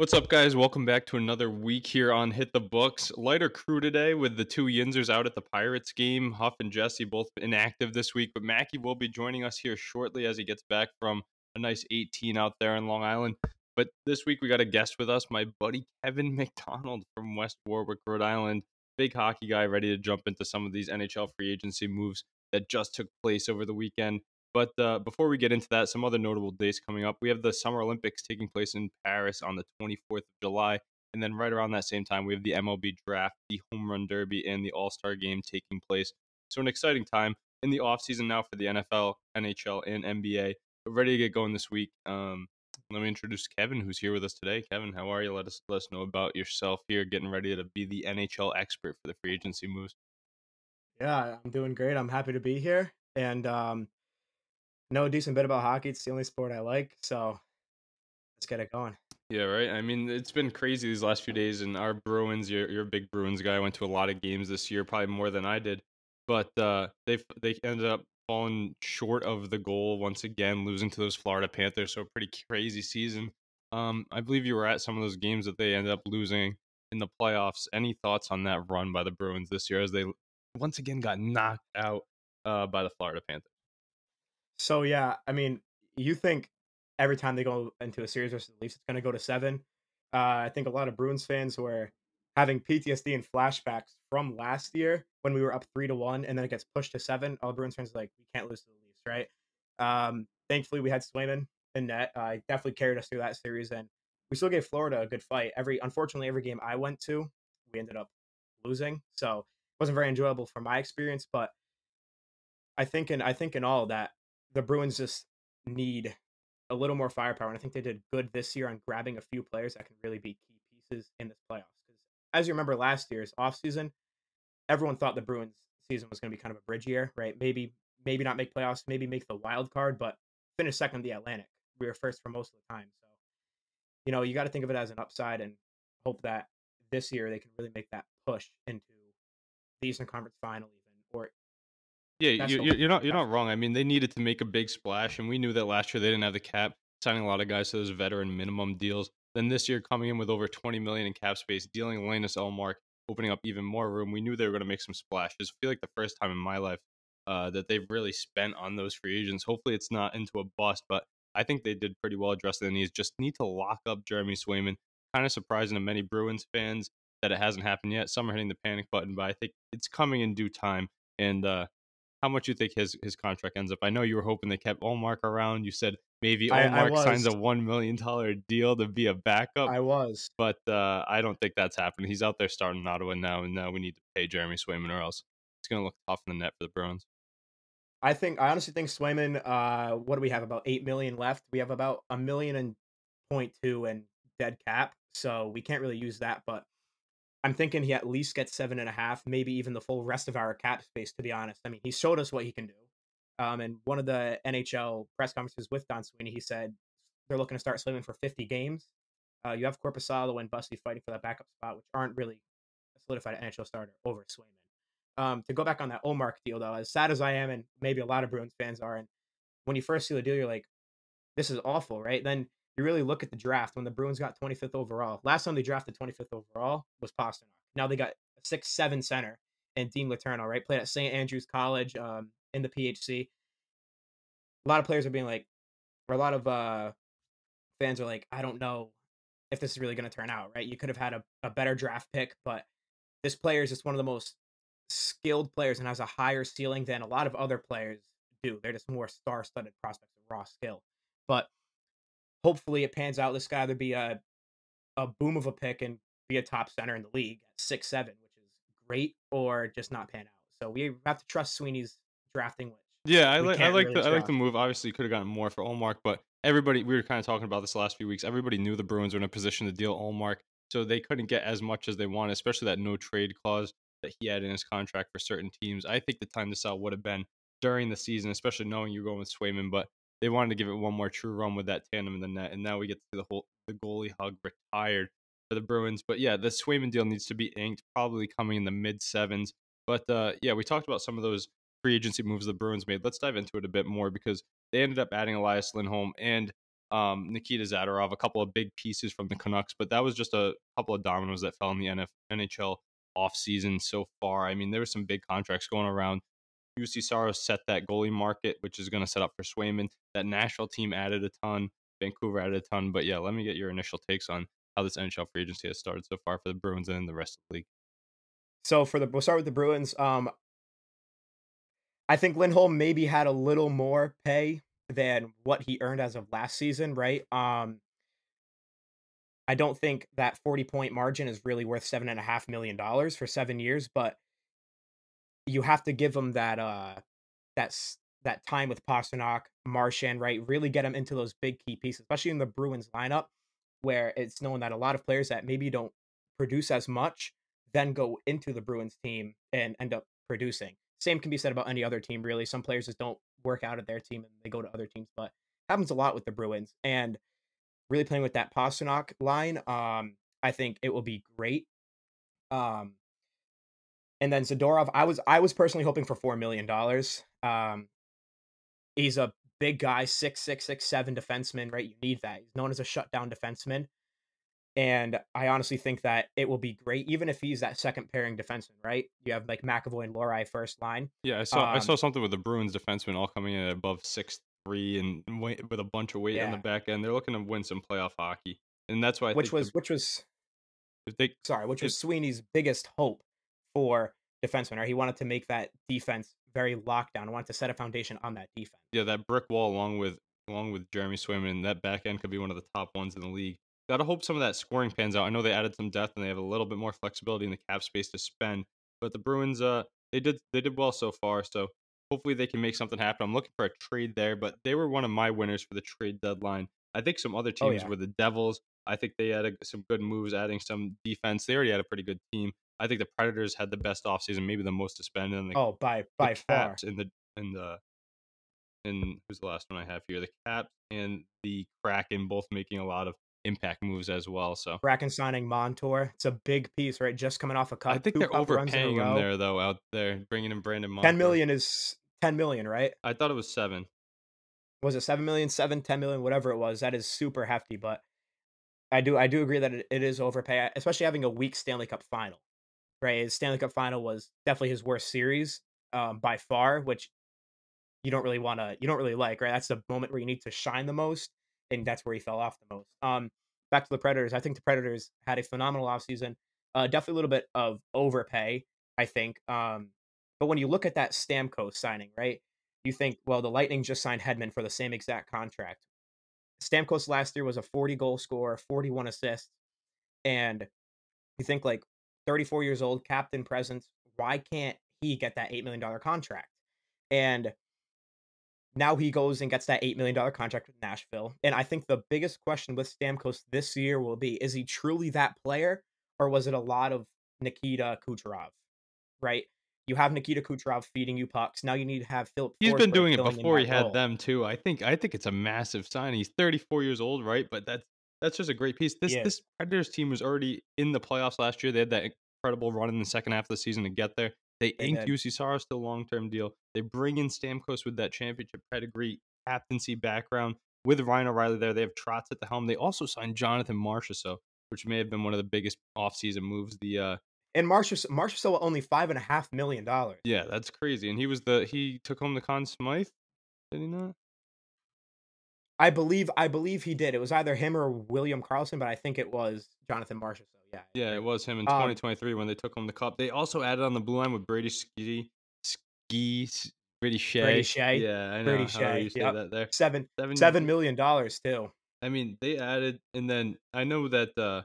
What's up, guys? Welcome back to another week here on Hit the Books. Lighter crew today with the two Yinzers out at the Pirates game. Huff and Jesse both inactive this week, but Mackie will be joining us here shortly as he gets back from a nice 18 out there in Long Island. But this week we got a guest with us, my buddy Kevin McDonald from West Warwick, Rhode Island. Big hockey guy, ready to jump into some of these NHL free agency moves that just took place over the weekend. But before we get into that, some other notable dates coming up. We have the Summer Olympics taking place in Paris on the 24th of July. And then right around that same time, we have the MLB draft, the Home Run Derby, and the All-Star game taking place. So an exciting time in the offseason now for the NFL, NHL, and NBA. But ready to get going this week. Let me introduce Kevin, who's here with us today. Kevin, how are you? Let us know about yourself here, getting ready to be the NHL expert for the free agency moves. Yeah, I'm doing great. I'm happy to be here and know a decent bit about hockey. It's the only sport I like, so let's get it going. Yeah, right. I mean, it's been crazy these last few days, and our Bruins. You're a big Bruins guy. I went to a lot of games this year, probably more than I did. But they ended up falling short of the goal once again, losing to those Florida Panthers. So a pretty crazy season. I believe you were at some of those games that they ended up losing in the playoffs. Any thoughts on that run by the Bruins this year as they once again got knocked out by the Florida Panthers? So yeah, I mean, you think every time they go into a series versus the Leafs, it's going to go to seven. I think a lot of Bruins fans were having PTSD and flashbacks from last year when we were up 3-1, and then it gets pushed to seven. All Bruins fans are like, we can't lose to the Leafs, right? Thankfully, we had Swayman in net. Definitely carried us through that series, and we still gave Florida a good fight. Unfortunately, every game I went to, we ended up losing, so it wasn't very enjoyable from my experience. But I think in all that the Bruins just need a little more firepower, and I think they did good this year on grabbing a few players that can really be key pieces in this playoffs. Because as you remember, last year's offseason, everyone thought the Bruins season was going to be kind of a bridge year, right? Maybe not make playoffs, maybe make the wild card, but finish second in the Atlantic. We were first for most of the time, so you got to think of it as an upside and hope that this year they can really make that push into the Eastern Conference Final, even or Yeah, that's the you're not wrong. I mean, they needed to make a big splash, and we knew that last year they didn't have the cap, signing a lot of guys to those veteran minimum deals. Then this year, coming in with over 20 million in cap space, dealing Linus Ullmark, opening up even more room. We knew they were going to make some splashes. I feel like the first time in my life that they've really spent on those free agents. Hopefully, it's not into a bust, but I think they did pretty well addressing the needs. Just need to lock up Jeremy Swayman. Kind of surprising to many Bruins fans that it hasn't happened yet. Some are hitting the panic button, but I think it's coming in due time. And how much you think his contract ends up? I know you were hoping they kept Allmark around. You said maybe I Allmark signs was. a $1 million deal to be a backup, I was. but I don't think that's happening. He's out there starting in Ottawa now, and now we need to pay Jeremy Swayman, or else it's going to look tough in the net for the Bruins. I honestly think Swayman, what do we have? About 8 million left. We have about a million and point two in dead cap, so we can't really use that. But I'm thinking he at least gets 7.5, maybe even the full rest of our cap space. To be honest, I mean, he showed us what he can do. And one of the NHL press conferences with Don Sweeney, he said they're looking to start Swayman for 50 games. You have Corpusalo and Bussy fighting for that backup spot, which aren't really a solidified NHL starter over Swayman. To go back on that Olmark deal, though, as sad as I am, and maybe a lot of Bruins fans are, and when you first see the deal, you're like, this is awful, right? Then you really look at the draft when the Bruins got 25th overall. Last time they drafted 25th overall was Pasternak. Now they got a 6'7" center and Dean Letourneau, right? Played at St. Andrews College in the PHC. A lot of players are being like, or a lot of fans are like, I don't know if this is really going to turn out, right? You could have had a better draft pick, but this player is just one of the most skilled players and has a higher ceiling than a lot of other players do. They're just more star-studded prospects of raw skill. But hopefully it pans out. This guy would be a boom of a pick and be a top center in the league at 6'7", which is great, or just not pan out. So we have to trust Sweeney's drafting, which Yeah, I we like I can't like really the I like the trust. move. Obviously, could have gotten more for Allmark, but everybody we were kind of talking about this last few weeks. Everybody knew the Bruins were in a position to deal Allmark, so they couldn't get as much as they wanted, especially that no trade clause that he had in his contract for certain teams. I think the time to sell would have been during the season, especially knowing you're going with Swayman, but they wanted to give it one more true run with that tandem in the net, and now we get to see the goalie hug retired for the Bruins. But yeah, the Swayman deal needs to be inked, probably coming in the mid sevens. But yeah, we talked about some of those free agency moves the Bruins made. Let's dive into it a bit more because they ended up adding Elias Lindholm and Nikita Zadorov, a couple of big pieces from the Canucks, but that was just a couple of dominoes that fell in the NHL offseason so far. I mean, there were some big contracts going around. UC Saros set that goalie market, which is going to set up for Swayman. That Nashville team added a ton. Vancouver added a ton. But yeah, let me get your initial takes on how this NHL free agency has started so far for the Bruins and the rest of the league. So we'll start with the Bruins. I think Lindholm maybe had a little more pay than what he earned as of last season, right? I don't think that 40-point margin is really worth $7.5 million for 7 years, but you have to give him that time with Pastrnak, Marchand, right? Really get him into those big key pieces, especially in the Bruins lineup, where it's known that a lot of players that maybe don't produce as much then go into the Bruins team and end up producing. Same can be said about any other team, really. Some players just don't work out at their team and they go to other teams, but happens a lot with the Bruins. And really playing with that Pastrnak line, I think it will be great. Um, and then Zadorov, I was personally hoping for $4 million. He's a big guy, 6'6", 6'7" defenseman, right? You need that. He's known as a shutdown defenseman. And I honestly think that it will be great, even if he's that second pairing defenseman, right? You have like McAvoy and Lohrei first line. Yeah, I saw something with the Bruins defensemen all coming in at above 6'3" and with a bunch of weight on the Yeah. back end. They're looking to win some playoff hockey, and that's why I Which think was which was if they sorry, which if was Sweeney's biggest hope for defensemen, right? He wanted to make that defense very locked down. He wanted to set a foundation on that defense. yeah, that brick wall along with Jeremy Swayman, that back end could be one of the top ones in the league. Gotta hope some of that scoring pans out. I know they added some depth and they have a little bit more flexibility in the cap space to spend, but the Bruins, they did well so far. So hopefully they can make something happen. I'm looking for a trade there, but they were one of my winners for the trade deadline. I think some other Oh teams yeah. were the Devils. I think they had some good moves, adding some defense. They already had a pretty good team. I think the Predators had the best offseason, maybe the most to spend, and Oh, the by far. Caps and who's the last one I have here? The Caps and the Kraken both making a lot of impact moves as well. So Bracken signing Montour. It's a big piece, right? Just coming off a I cup, think 2 they're cup runs in a overpaying him row. there, though, out there, bringing in Brandon 10 Montour. million is 10 million, right? I thought it was 7. Was it 7 million, 7, 10 million, whatever it was? That is super hefty, but I do agree that it is overpay, especially having a weak Stanley Cup final, right? His Stanley Cup final was definitely his worst series, by far, which you don't really like, right? That's the moment where you need to shine the most, and that's where he fell off the most. Back to the Predators. I think the Predators had a phenomenal offseason. Definitely a little bit of overpay, I think. But when you look at that Stamkos signing, right? You think, well, the Lightning just signed Hedman for the same exact contract. Stamkos last year was a 40 goal scorer, 41 assists, and you think like 34 years old, captain presence. Why can't he get that $8 million contract? And now he goes and gets that $8 million contract with Nashville. And I think the biggest question with Stamkos this year will be, is he truly that player? Or was it a lot of Nikita Kucherov, right? You have Nikita Kucherov feeding you pucks. Now you need to have Philip He's been Forsberg doing it filling in before that he had role. them too. I think it's a massive sign. He's 34 years old, right? But that's just a great piece. He is. This Predators team was already in the playoffs last year. They had that incredible run in the second half of the season to get there. They They inked did. UC Saros to a long-term deal. They bring in Stamkos with that championship pedigree, captaincy background. With Ryan O'Reilly there, they have Trotz at the helm. They also signed Jonathan Marchessault, which may have been one of the biggest offseason moves. And Marchessault only $5.5 million. Yeah, that's crazy. And he took home the Conn Smythe, did he not? I believe he did. It was either him or William Carlson, but I think it was Jonathan Marchessault. Yeah, I Yeah, agree. it was him in Um, 2023 when they took home the cup. They also added on the blue line with Brady Brady Shea. Shea. Yeah, I Brady know. However Shea. you say Yep. that there. Seven Seven. $7 million too. I mean, they added, and then I know that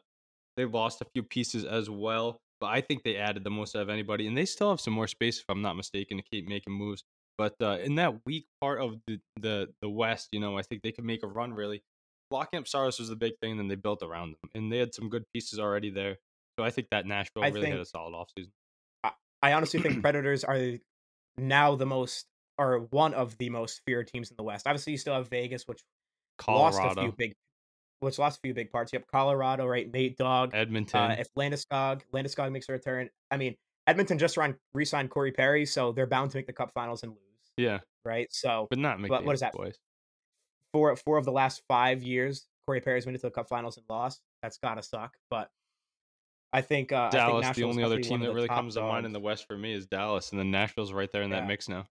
they lost a few pieces as well, but I think they added the most out of anybody, and they still have some more space, if I'm not mistaken, to keep making moves. But in that weak part of the West, I think they could make a run. Really, locking up Saros was the big thing, and then they built around them, and they had some good pieces already there. So I think that Nashville I really had think a solid offseason. I, I honestly think Predators are now one of the most feared teams in the West. Obviously, you still have Vegas, lost a few Colorado, big, which lost a few big parts. You have Colorado, right? Nate Dogg. Edmonton, If Landeskog makes a return, I mean, Edmonton just re-signed Corey Perry, so they're bound to make the Cup Finals and lose, yeah, right? So, but not but what McDavid is that? boys. 4 of the last 5 years, Corey Perry's made it to the Cup Finals and lost. That's gotta suck. But I think Dallas, the Nashville's only other definitely team one of that the really top comes to mind in dogs. the West for me is Dallas, and then Nashville's right there in that Yeah. mix now.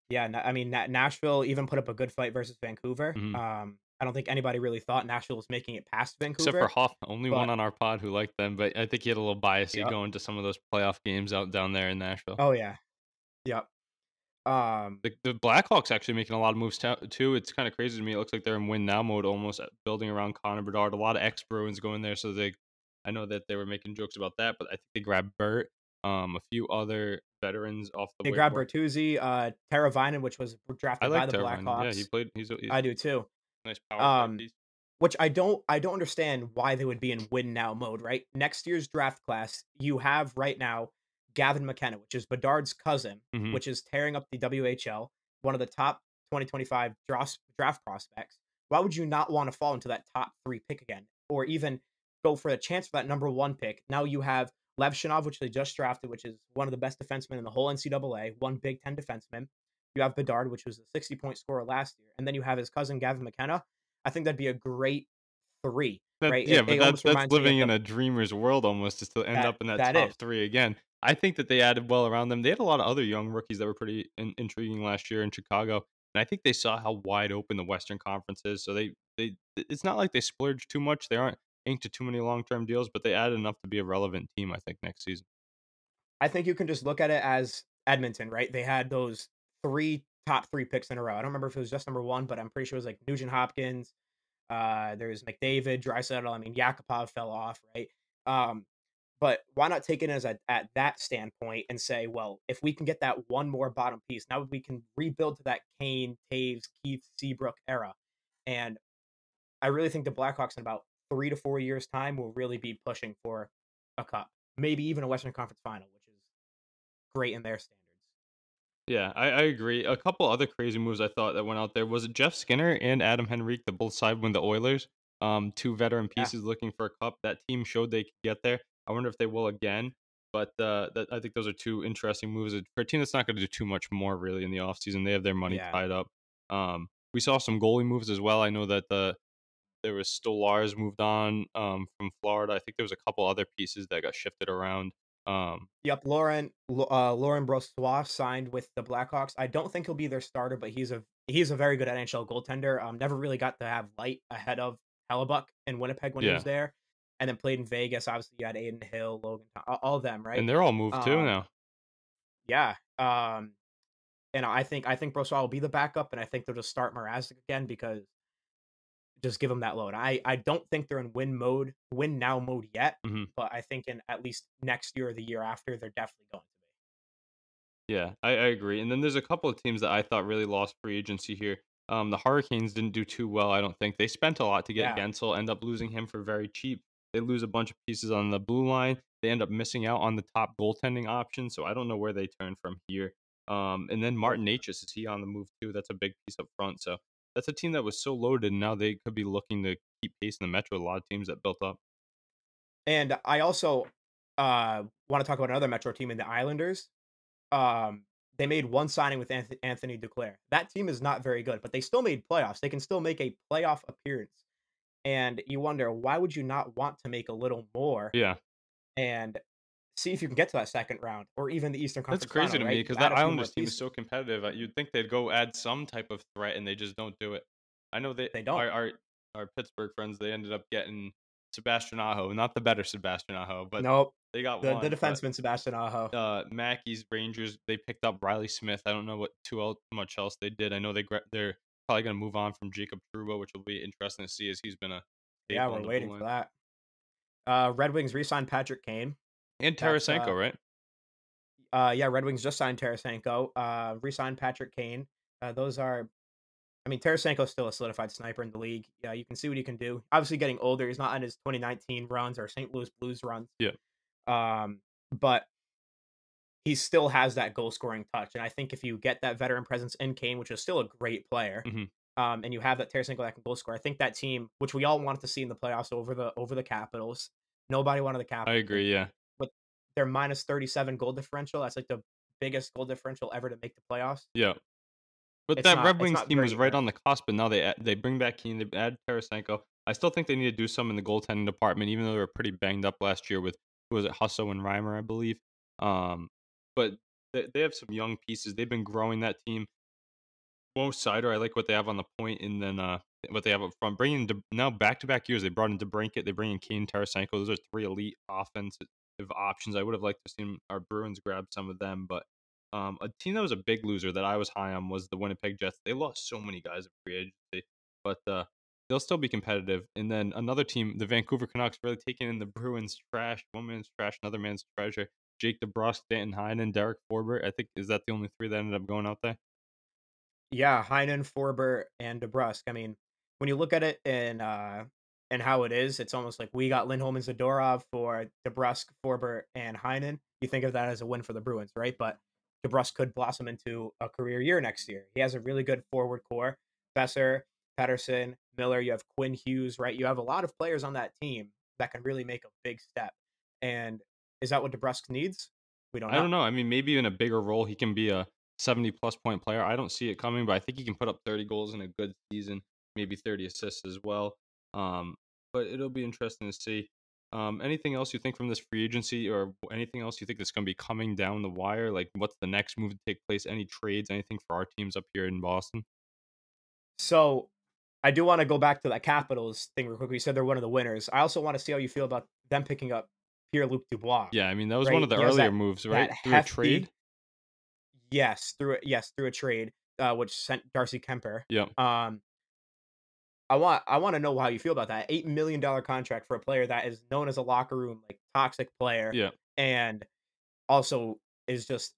Yeah, I mean, Nashville even put up a good fight versus Vancouver. Mhm. I don't think anybody really thought Nashville was making it past Except for Vancouver, Hoff, only one but on our pod who liked them, but I think he had a little bias. He yep. going to some of those playoff games out down there in Nashville. Oh yeah. Yep. Um, The Blackhawks actually making a lot of moves too. It's kind of crazy to me. It looks like they're in win now mode, almost building around Connor Bedard. A lot of ex Bruins going there, so they. I know that they were making jokes about that, but I think they grabbed Burt, a few other veterans off the they waiver grabbed wire. Bertuzzi, Teravainen, which was I drafted by like the Teravainen. Yeah, he Blackhawks. played. He's I do too. a nice power play Um, piece. which I don't understand why they would be in win now mode, right? Next year's draft class, you have right now Gavin McKenna, which is Bedard's cousin, Hmm. which is tearing up the WHL, one of the top 2025 draft prospects. Why would you not want to fall into that top 3 pick again, or even go for a chance for that number 1 pick? Now you have Levshinov, which they just drafted, which is one of the best defensemen in the whole NCAA, one Big Ten defenseman. You have Bedard, which was a 60-point scorer last year, and then you have his cousin Gavin McKenna. I think that'd be a great 3, That right? yeah, It but almost that's reminds me of living in the a dreamer's world almost just to end up in that that top is. 3 again. I think that they added well around them. They had a lot of other young rookies that were pretty intriguing last year in Chicago, and I think they saw how wide open the Western Conference is. So they it's not like they splurged too much. They aren't inked to too many long-term deals, but they added enough to be a relevant team, I think, next season. I think you can just look at it as Edmonton, right? They had those 3 top 3 picks in a row. I don't remember if it was just number 1, but I'm pretty sure it was like Nugent Hopkins, there's McDavid, Draisaitl. I mean, Yakupov fell off, right? Um, but why not take it as at that standpoint and say, well, if we can get that one more bottom piece, now we can rebuild to that Kane, Taves, Keith, Seabrook era. And I really think the Blackhawks in about 3 to 4 years time will really be pushing for a cup, maybe even a Western Conference final, which is great in their standards. Yeah, I agree. A couple other crazy moves I thought that went out there was it Jeff Skinner and Adam Henrique that both side with the Oilers. Two veteran Yeah. pieces looking for a cup. That team showed they could get there. I wonder if they will again. But I think those are two interesting moves for a team that's not going to do too much more really in the offseason. They have their money Yeah. tied up. We saw some goalie moves as well. I know that there was Stolarz moved on from Florida. I think there was a couple other pieces that got shifted around. Um, Yep, Lauren Brossoit signed with the Blackhawks. I don't think he'll be their starter, but he's a very good NHL goaltender. Never really got to have light ahead of Hellebuck in Winnipeg when he was yeah, there, and then played in Vegas. Obviously, you had Aiden Hill, Logan, all of them, right? and they're all moved too Um, now. yeah, and I think Brossoit will be the backup, and I think they'll just start Mrazek again because just give them that load. I don't think they're in win now mode yet, Hmm. but I think in at least next year or the year after, they're definitely going to be. Yeah, I agree. And then there's a couple of teams that I thought really lost free agency here. The Hurricanes didn't do too well, I don't think. They spent a lot to get Yeah. Gensel, end up losing him for very cheap. They lose a bunch of pieces on the blue line. They end up missing out on the top goaltending option, so I don't know where they turn from here. And then Oh, Martin Necas, is he on the move too? That's a big piece up front. So that's a team that was so loaded, and now they could be looking to keep pace in the Metro. A lot of teams that built up. and I also want to talk about another Metro team in the Islanders. They made one signing with Anthony Duclair. That team is not very good, but they still made playoffs. They can still make a playoff appearance. And you wonder, why would you not want to make a little more Yeah. and see if you can get to that second round or even the Eastern That's Conference crazy final, to me right? You because add that a few more Islanders team is pieces. so competitive. You'd think they'd go add some type of threat, and they just don't do it. I know they They don't. our Pittsburgh friends. They ended up getting Sebastian Aho, not the better Sebastian Aho, but Nope. they got The one. But defenseman Sebastian Aho. Mackey's Rangers, they picked up Riley Smith. I don't know what much else they did. I know they're probably going to move on from Jacob Truba, which will be interesting to see as he's been a Yeah, staple we're on the blue waiting for line. that. Red Wings re-signed Patrick Kane. And That's Tarasenko, right? yeah, Red Wings just signed Tarasenko. Re-signed Patrick Kane. Those are I mean, Tarasenko's still a solidified sniper in the league. Yeah, you can see what he can do. Obviously, getting older. He's not on his 2019 runs or St. Louis Blues runs. Yeah. But he still has that goal scoring touch. And I think if you get that veteran presence in Kane, which is still a great player, Hmm. and you have that Tarasenko that can goal score, I think that team, which we all wanted to see in the playoffs over the Capitals, nobody wanted the I Capitals agree. Yeah. with their minus 37 goal differential. That's like the biggest goal differential ever to make the playoffs. Yeah. But that Red it's Wings not team was great, right right? on the cusp, but now they bring back Keane, they add Tarasenko. I still think they need to do some in the goaltending department, even though they were pretty banged up last year with who was it, Husso and Reimer, I believe. Um, but they have some young pieces. They've been growing that team. Mo Sider, I like what they have on the point, and then what they have up front. Bringing now back to back years, they brought in DeBrincat, they bring in Kane, Tarasenko. Those are three elite offensive options. I would have liked to see our Bruins grab some of them, but a team that was a big loser that I was high on was the Winnipeg Jets. They lost so many guys in free agency, but they'll still be competitive. And then another team, the Vancouver Canucks, really taking in the Bruins trash. One man's trash, another man's treasure. Jake DeBrusk, Danton Heinen, Derek Forbert. I think is that the only three that ended up going out there? Yeah, Heinen, Forbert, and DeBrusk. I mean, when you look at it and how it is, it's almost like we got Lindholm and Zadorov for DeBrusk, Forbert, and Heinen. You think of that as a win for the Bruins, right? But DeBrusk could blossom into a career year next year. He has a really good forward core. Besser, Pedersen, Miller. You have Quinn Hughes, right? You have a lot of players on that team that can really make a big step. And is that what DeBrusk needs? We don't I know. don't know. I mean, maybe in a bigger role, he can be a 70-plus point player. I don't see it coming, but I think he can put up 30 goals in a good season, maybe 30 assists as well. Um, but it'll be interesting to see. Anything else you think from this free agency, or anything else you think that's going to be coming down the wire? Like, what's the next move to take place? Any trades? Anything for our teams up here in Boston? So I do want to go back to that Capitals thing real quick. You said they're one of the winners. I also want to see how you feel about them picking up Pierre-Luc Dubois, Yeah, I mean, that was one right? of the He has earlier moves, that right? Through a trade? hefty through a trade, which sent Darcy Kemper. Yeah, I want to know how you feel about that $8 million contract for a player that is known as a locker room like toxic player, yeah. and also is just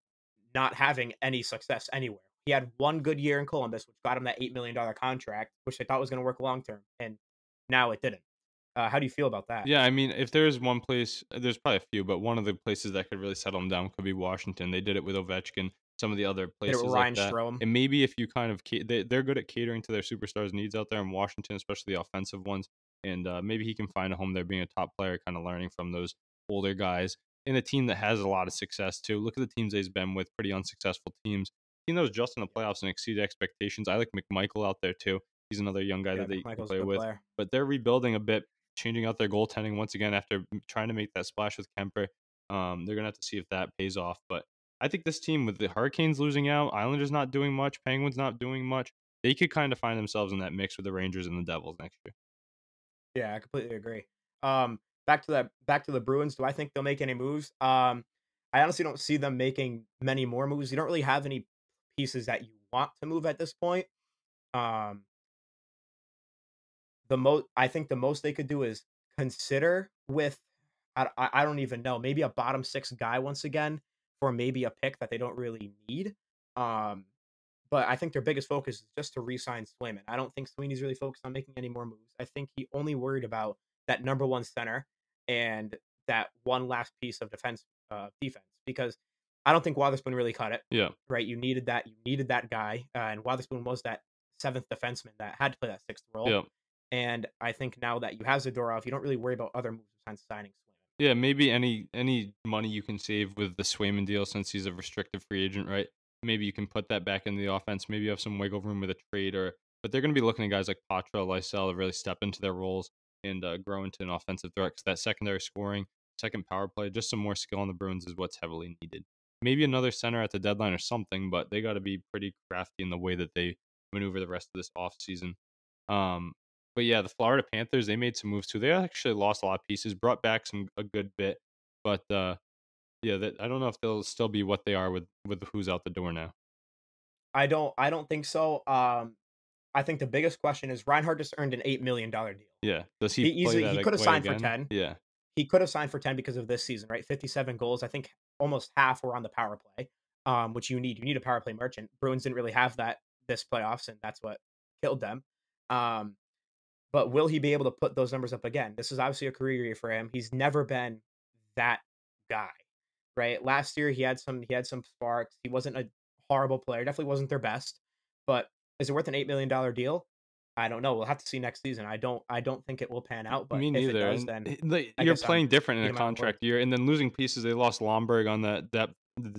not having any success anywhere. He had one good year in Columbus, which got him that $8 million contract, which I thought was going to work long term, and now it didn't. How do you feel about that? Yeah, I mean, if there's one place, there's probably a few, but one of the places that could really settle them down could be Washington. They did it with Ovechkin, some of the other Did it with places like Ryan that. Strome? And maybe if you kind of they're good at catering to their superstars' needs out there in Washington, especially the offensive ones. And maybe he can find a home there, being a top player, kind of learning from those older guys in a team that has a lot of success too. Look at the teams he's been with, pretty unsuccessful teams. He knows just in the playoffs and exceed expectations. I like McMichael out there too. He's another young guy Yeah, that they can McMichael's a play good with. player. But they're rebuilding a bit, changing out their goaltending once again after trying to make that splash with Kemper. They're gonna have to see if that pays off. But I think this team, with the Hurricanes losing out, Islanders not doing much, Penguins not doing much, they could kind of find themselves in that mix with the Rangers and the Devils next year. Yeah, I completely agree. Back to the Bruins. Do I think they'll make any moves? I honestly don't see them making many more moves. You don't really have any pieces that you want to move at this point. Um, I think the most they could do is consider with I don't even know, maybe a bottom six guy once again for maybe a pick that they don't really need. Um, but I think their biggest focus is just to re-sign Swayman. I don't think Sweeney's really focused on making any more moves. I think he only worried about that number one center and that one last piece of defense because I don't think Wotherspoon really cut it. Yeah. Right, you needed that. You needed that guy, and Wotherspoon was that seventh defenseman that had to play that sixth role. Yeah. And I think now that you have Zadorov, you don't really worry about other moves besides signing Swayman. Yeah, maybe any money you can save with the Swayman deal, since he's a restricted free agent, right? Maybe you can put that back in the offense. Maybe you have some wiggle room with a trade, but they're going to be looking at guys like Patra, Lysell to really step into their roles and grow into an offensive threat. 'Cause that secondary scoring, second power play, just some more skill on the Bruins is what's heavily needed. Maybe another center at the deadline or something, but they got to be pretty crafty in the way that they maneuver the rest of this offseason. Um, but yeah, the Florida Panthers, they made some moves too. They actually lost a lot of pieces, brought back a good bit, but yeah, that I don't know if they'll still be what they are with who's out the door now. I don't think so. I think the biggest question is Reinhardt just earned an $8 million deal. Yeah, does he He play easily that he could have way signed for again? 10. Yeah, He could have signed for 10 because of this season, right? 57 goals. I think almost half were on the power play, which you need. You need a power play merchant. Bruins didn't really have that this playoffs, and that's what killed them. Um, but will he be able to put those numbers up again? This is obviously a career year for him. He's never been that guy, right? Last year he had some sparks. He wasn't a horrible player. Definitely wasn't their best. But is it worth an $8 million deal? I don't know. We'll have to see next season. I don't think it will pan out, but me if it neither. does, And then like, I you're guess I'm playing different in a eating my own words. contract year, and then losing pieces. They lost Lomberg on the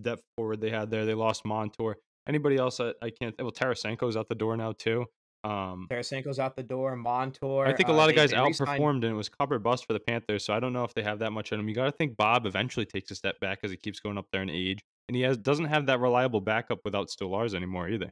depth forward they had there. They lost Montour. Anybody else I can't. Well, Tarasenko's out the door now too. Um, Tarasenko's out the door. I Montour. think a lot of guys They re-signed. outperformed, and it was cover bust for the Panthers. So I don't know if they have that much in him. You got to think Bob eventually takes a step back as he keeps going up there in age, and he doesn't have that reliable backup without Stolarz anymore either.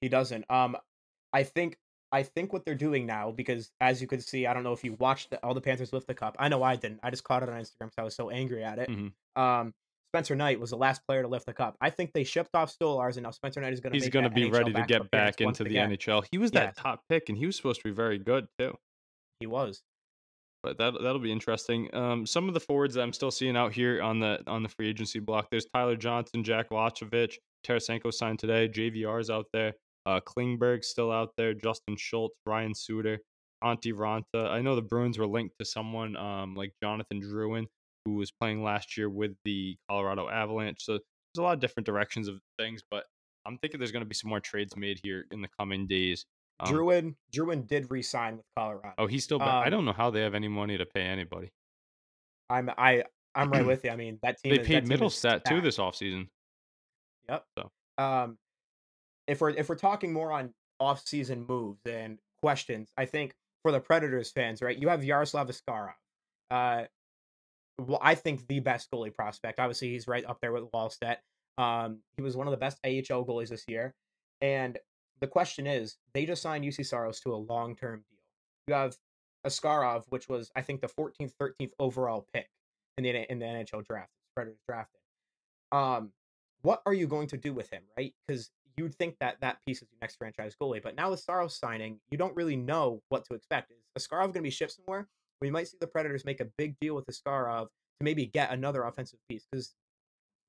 He doesn't. I think I think what they're doing now, because as you could see, I don't know if you watched all the Panthers lift the cup. I know I didn't. I just caught it on Instagram because I was so angry at it. Hmm. Um, Spencer Knight was the last player to lift the cup. I think they shipped off Stolarz, and now Spencer Knight is going to He's make going to that be NHL ready to backup get appearance back once into the again. NHL. He was that Yes, top pick, and he was supposed to be very good too. he was. But that'll be interesting. Some of the forwards that I'm still seeing out here on the free agency block. There's Tyler Johnson, Jack Lachovich, Tarasenko signed today. JVR's out there. Klingberg's still out there. Justin Schultz, Ryan Suter, Antti Ranta. I know the Bruins were linked to someone like Jonathan Drouin, who was playing last year with the Colorado Avalanche. So there's a lot of different directions of things, but I'm thinking there's going to be some more trades made here in the coming days. Um, Druin did re-sign with Colorado. oh, he's still back. I Um, don't know how they have any money to pay anybody. I'm I I'm right with you. I mean, They paid that team is Middlestat too stacked. this offseason, Yep. so Um, if we're talking more on off-season moves and questions, I think for the Predators fans, right? You have Yaroslav Askarov. Uh, well, I think the best goalie prospect. Obviously, he's right up there with Wallstedt. He was one of the best AHL goalies this year. And the question is, they just signed UC Saros to a long-term deal. You have Askarov, which was I think the 14th, 13th overall pick in the NHL draft. Predators drafted. Um, what are you going to do with him, right? Because you'd think that that piece is your next franchise goalie, but now with Saros signing, you don't really know what to expect. Is Askarov going to be shipped somewhere? We might see the Predators make a big deal with Askarov to maybe get another offensive piece because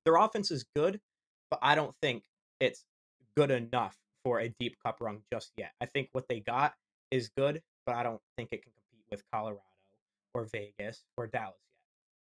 their offense is good, but I don't think it's good enough for a deep cup run just yet. I think what they got is good, but I don't think it can compete with Colorado or Vegas or Dallas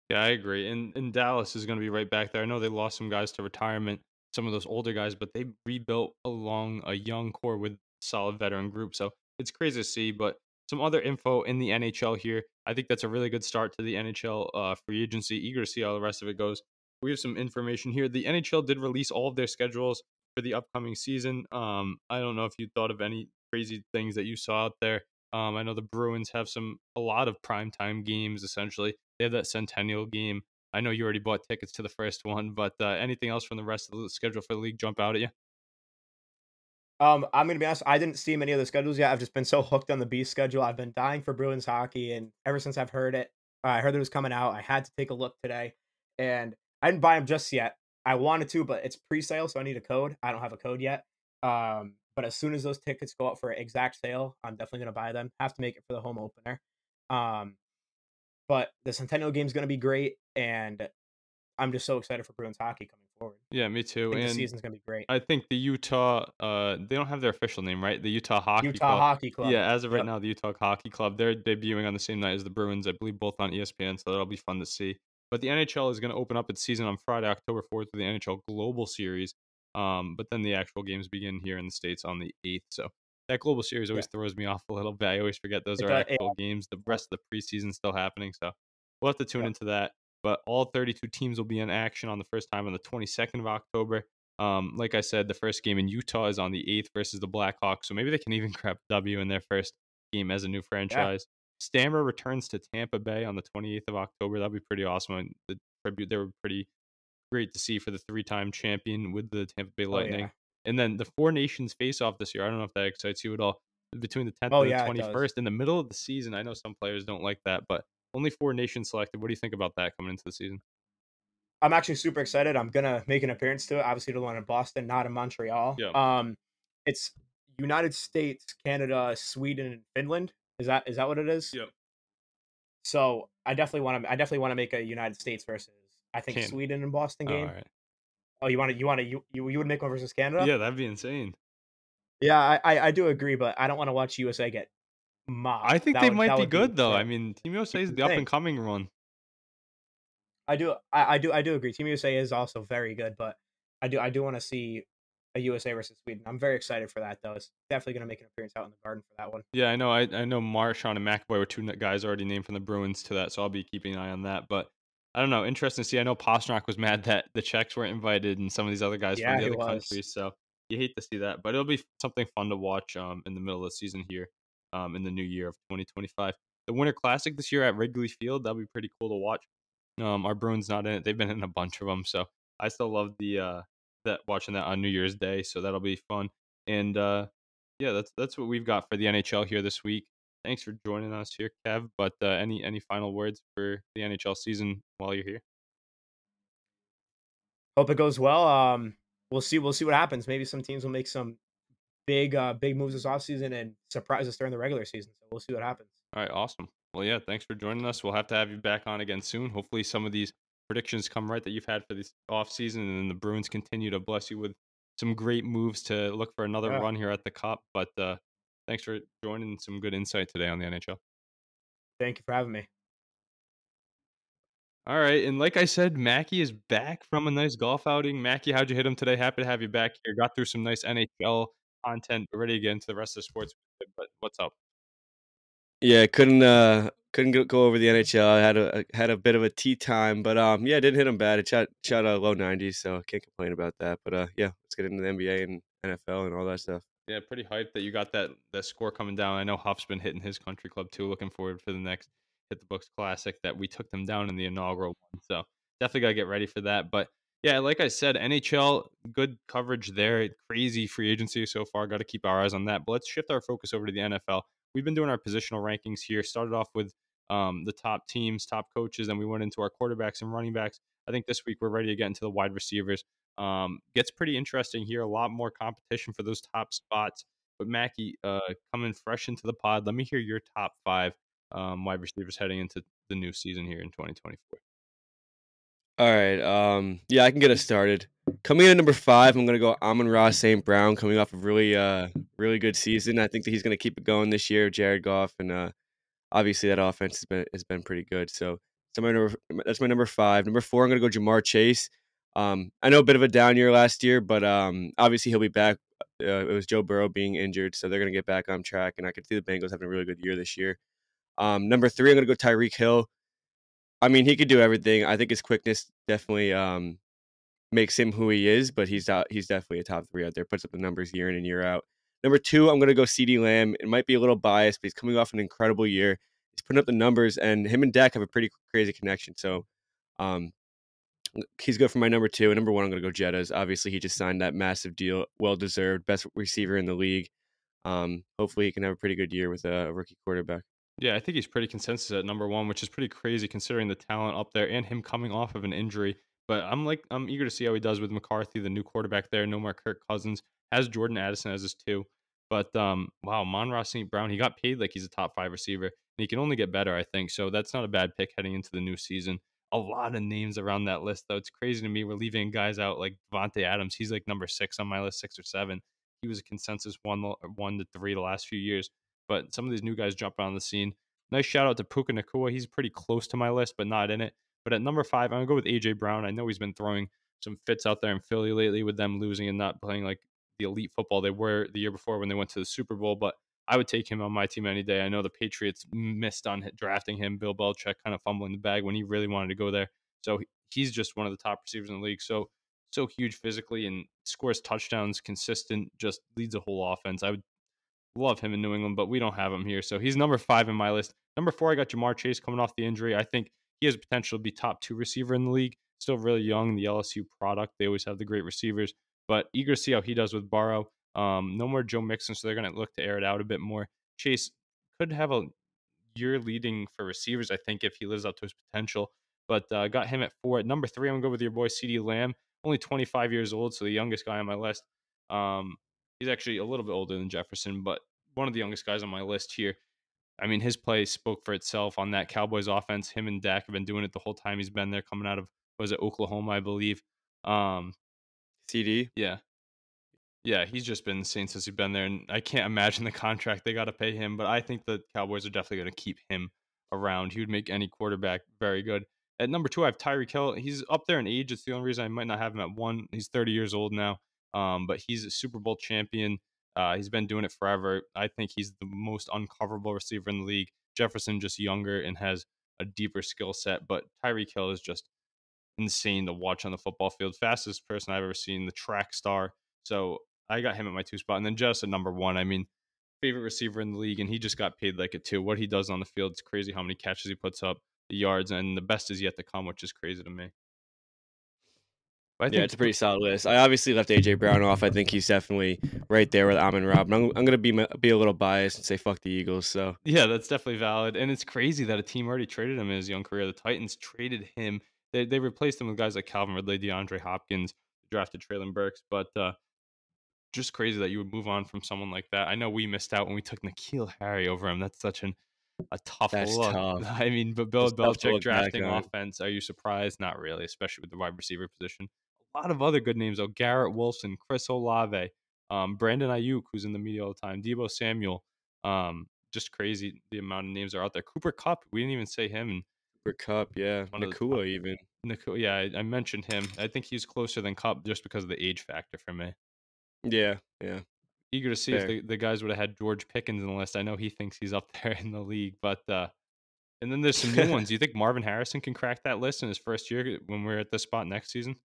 yet. yeah, I agree. And Dallas is going to be right back there. I know they lost some guys to retirement, some of those older guys, but they rebuilt along a young core with solid veteran group. So it's crazy to see. But some other info in the NHL here. I think that's a really good start to the NHL free agency. Eager to see how the rest of it goes. We have some information here. The NHL did release all of their schedules for the upcoming season. I don't know if you thought of any crazy things that you saw out there. I know the Bruins have a lot of primetime games essentially. They have that Centennial game. I know you already bought tickets to the first one, but anything else from the rest of the schedule for the league jump out at you? I'm gonna be honest. I didn't see many of the schedules yet. I've just been so hooked on the Beast schedule. I've been dying for Bruins hockey, and ever since I've heard it, I heard it was coming out. I had to take a look today, and I didn't buy them just yet. I wanted to, but it's pre-sale, so I need a code. I don't have a code yet. But as soon as those tickets go up for exact sale, I'm definitely gonna buy them. Have to make it for the home opener. Um, but the Centennial game is gonna be great, and I'm just so excited for Bruins hockey coming forward. Yeah, me I too. think the And season's gonna be great. I think the Utah, they don't have their official name, right? The Utah Hockey Utah Club. Hockey Club. Yeah, as of right Yep. now, the Utah Hockey Club, they're debuting on the same night as the Bruins, I believe both on ESPN, so that'll be fun to see. But the NHL is going to open up its season on Friday, October 4th with the NHL Global Series. But then the actual games begin here in the States on the 8th. So that Global Series Yeah. always throws me off a little bit. I always forget those It are does. actual games. The rest of the preseason's still happening. So we'll have to tune into that. But all 32 teams will be in action on the first time on the 22nd of October. Like I said, the first game in Utah is on the 8th versus the Blackhawks, so maybe they can even grab a W in their first game as a new Yeah. franchise. Stammer returns to Tampa Bay on the 28th of October. That'll be pretty awesome. And the tribute they were pretty great to see for the three-time champion with the Tampa Bay Oh, Lightning. yeah. And then the Four Nations face-off this year. I don't know if that excites you at all. Between the 10th Oh, and the yeah, it does. 21st, in the middle of the season. I know some players don't like that, but only four nations selected. What do you think about that coming into the season? I'm actually super excited. I'm gonna make an appearance to it. Obviously, the one in Boston, not in Montreal. Yeah. It's United States, Canada, Sweden, and Finland. Is that what it is? Yep. So I definitely want to make a United States versus I think Canada. Sweden and Boston Oh, all game. right. Oh, you would make one versus Canada? Yeah, that'd be insane. Yeah, I do agree, but I don't want to watch USA get I mobbed. think That they would might that be would be good though. I terrible. mean, Team USA is You the up and think? coming one. I do agree. Team USA is also very good, but I do want to see a USA versus Sweden. I'm very excited for that though. It's definitely going to make an appearance out in the Garden for that one. Yeah, I know. I know Marchand and McAvoy were two guys already named from the Bruins to that, so I'll be keeping an eye on that. But I don't know. Interesting to see. I know Pastrnak was mad that the Czechs weren't invited and some of these other guys from Yeah, the he other was. countries. So you hate to see that, but it'll be something fun to watch in the middle of the season here in the new year of 2025. The Winter Classic this year at Wrigley Field, that'll be pretty cool to watch. Our Bruins not in it. They've been in a bunch of them, so I still love the that watching that on New Year's Day. So that'll be fun. And yeah, that's what we've got for the NHL here this week. Thanks for joining us here, Kev. But any final words for the NHL season while you're here? Hope it goes well. We'll see what happens. Maybe some teams will make some big moves this offseason and surprise us during the regular season. So we'll see what happens. All right, awesome. Well, yeah, thanks for joining us. We'll have to have you back on again soon. Hopefully, some of these predictions come right that you've had for this off season, and then the Bruins continue to bless you with some great moves to look for another Yeah. run here at the Cup. But thanks for joining. Some good insight today on the NHL. Thank you for having me. All right, and like I said, Mackie is back from a nice golf outing. Mackie, how'd you hit him today? Happy to have you back here. Got through some nice NHL content. Ready to get into the rest of the sports. But what's up? Yeah, couldn't go over the NHL. I had a bit of a tea time, but yeah, didn't hit him bad. It shot a low 90s, so can't complain about that. But yeah, let's get into the NBA and NFL and all that stuff. Yeah, pretty hyped that you got that score coming down. I know Huff's been hitting his country club too. Looking forward for the next Hit the Books Classic that we took them down in the inaugural one. So definitely gotta get ready for that. But yeah, like I said, NHL good coverage there. Crazy free agency so far. Got to keep our eyes on that. But let's shift our focus over to the NFL. We've been doing our positional rankings here. Started off with the top teams, top coaches, and we went into our quarterbacks and running backs. I think this week we're ready to get into the wide receivers. Gets pretty interesting here. A lot more competition for those top spots. But Mackie, coming fresh into the pod, let me hear your top five wide receivers heading into the new season here in 2024. All right, yeah, I can get us started. Coming in at number 5, I'm gonna go Amon-Ra St. Brown, coming off a really good season. I think that he's gonna keep it going this year, Jared Goff, and obviously that offense has been pretty good. So that's my number 5. Number 4, I'm gonna go Jamar Chase. I know a bit of a down year last year, but obviously he'll be back. It was Joe Burrow being injured, so they're gonna get back on track, and I could see the Bengals having a really good year this year. Number 3, I'm gonna go Tyreek Hill. I mean, he could do everything. I think his quickness definitely makes him who he is, but he's definitely a top 3 out there. Puts up the numbers year in and year out. Number 2, I'm gonna go CeeDee Lamb. It might be a little biased, but he's coming off an incredible year. He's putting up the numbers, and him and Dak have a pretty crazy connection. So, um, he's good for my number 2. And number 1, I'm gonna go Jettas. Obviously, he just signed that massive deal, well deserved, best receiver in the league. Hopefully, he can have a pretty good year with a rookie quarterback. Yeah, I think he's pretty consensus at number one, which is pretty crazy considering the talent up there and him coming off of an injury. But I'm eager to see how he does with McCarthy, the new quarterback there. No more Kirk Cousins, has Jordan Addison as his two. But wow, Monroe St. Brown, he got paid like he's a top 5 receiver, and he can only get better, I think. So that's not a bad pick heading into the new season. A lot of names around that list, though. It's crazy to me. We're leaving guys out like Devontae Adams. He's like number 6 on my list, 6 or 7. He was a consensus 1 to 3 the last few years. But some of these new guys jumping on the scene. Nice shout out to Puka Nakua. He's pretty close to my list, but not in it. But at number 5, I'm gonna go with AJ Brown. I know he's been throwing some fits out there in Philly lately with them losing and not playing like the elite football they were the year before when they went to the Super Bowl. But I would take him on my team any day. I know the Patriots missed on drafting him. Bill Belichick kind of fumbling the bag when he really wanted to go there. So he's just one of the top receivers in the league. So huge physically and scores touchdowns, consistent, just leads a whole offense. I would love him in New England, but we don't have him here. So he's number 5 in my list. Number 4, I got Jamar Chase coming off the injury. I think he has potential to be top 2 receiver in the league. Still really young, the LSU product. They always have the great receivers, but eager to see how he does with Burrow. No more Joe Mixon, so they're going to look to air it out a bit more. Chase could have a year leading for receivers, I think, if he lives up to his potential. But got him at 4. At number 3, I'm going to go with your boy CeeDee Lamb, only 25 years old, so the youngest guy on my list. He's actually a little bit older than Jefferson, but one of the youngest guys on my list here. I mean, his play spoke for itself on that Cowboys offense. Him and Dak have been doing it the whole time he's been there, coming out of, was it Oklahoma, I believe. Um, CD. yeah, yeah, he's just been insane since he's been there, and I can't imagine the contract they got to pay him. But I think the Cowboys are definitely going to keep him around. He would make any quarterback very good. At number 2, I have Tyreek Hill. He's up there in age. It's the only reason I might not have him at 1. He's 30 years old now, but he's a Super Bowl champion. He's been doing it forever. I think he's the most uncoverable receiver in the league. Jefferson just younger and has a deeper skill set. But Tyreek Hill is just insane to watch on the football field. Fastest person I've ever seen, the track star. So I got him at my 2 spot. And then just at number 1, I mean, favorite receiver in the league, and he just got paid like a 2. What he does on the field, it's crazy how many catches he puts up, the yards, and the best is yet to come, which is crazy to me. But I Yeah, think it's a pretty solid list. I obviously left AJ Brown off. I think he's definitely right there with Amon-Ra. But I'm gonna be a little biased and say fuck the Eagles. So yeah, that's definitely valid, and it's crazy that a team already traded him in his young career. The Titans traded him. They replaced him with guys like Calvin Ridley, DeAndre Hopkins, drafted Traylon Burks, but just crazy that you would move on from someone like that. I know we missed out when we took N'Keal Harry over him. That's such a tough that's look. tough. I mean, but Bill It's tough to Belichick look back drafting on. offense, are you surprised? Not really, especially with the wide receiver position. A lot of other good names though. Garrett Wilson, Chris Olave, Brandon Ayuk, who's in the media all the time, Debo Samuel. Just crazy the amount of names are out there. Cooper Cup, we didn't even say him. And For Cup, yeah, one of the top. Nakua even. Yeah, I mentioned him. I think he's closer than Cup just because of the age factor for me. Yeah, yeah, Eager to see if fair. the guys would have had George Pickens in the list. I know he thinks he's up there in the league, but and then there's some new ones. Do you think Marvin Harrison can crack that list in his first year when we're at this spot next season?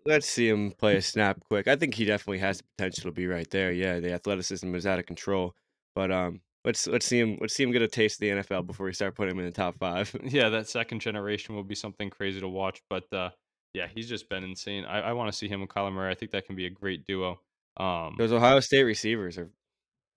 Let's see him play a snap quick. I think he definitely has the potential to be right there. Yeah, the athleticism is out of control. But let's see him get a taste of the NFL before we start putting him in the top 5. Yeah, that second generation will be something crazy to watch. But yeah, he's just been insane. I want to see him with Kyler Murray. I think that can be a great duo. Those Ohio State receivers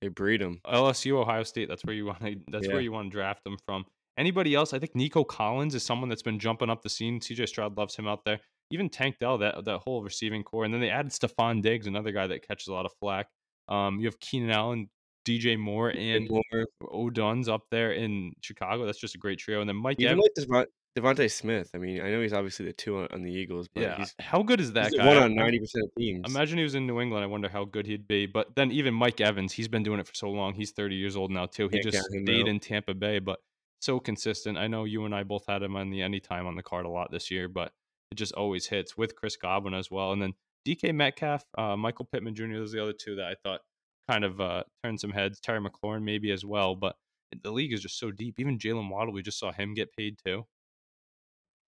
they breed them. LSU, Ohio State. That's where you want to. That's where Yeah, you want to draft them from. Anybody else? I think Nico Collins is someone that's been jumping up the scene. CJ Stroud loves him out there. Even Tank Dell, that whole receiving core, and then they added Stephon Diggs, another guy that catches a lot of flack. You have Keenan Allen, DJ Moore, and and more. O'Dunn's up there in Chicago. That's just a great trio. And then Mike Even Evans. like Devontae Smith. I mean, I know he's obviously the 2 on the Eagles, but Yeah, he's how good is he's that the 1 guy? on 90% of teams. Imagine he was in New England. I wonder how good he'd be. But then even Mike Evans, he's been doing it for so long. He's 30 years old now too. He Can't just count him stayed out. in Tampa Bay, but so consistent. I know you and I both had him on the anytime on the card a lot this year, but it just always hits with Chris Godwin as well. And then DK Metcalf, Michael Pittman Jr. Those are the other two that I thought kind of turned some heads. Terry McLaurin maybe as well, but the league is just so deep. Even Jalen Waddle, we just saw him get paid too.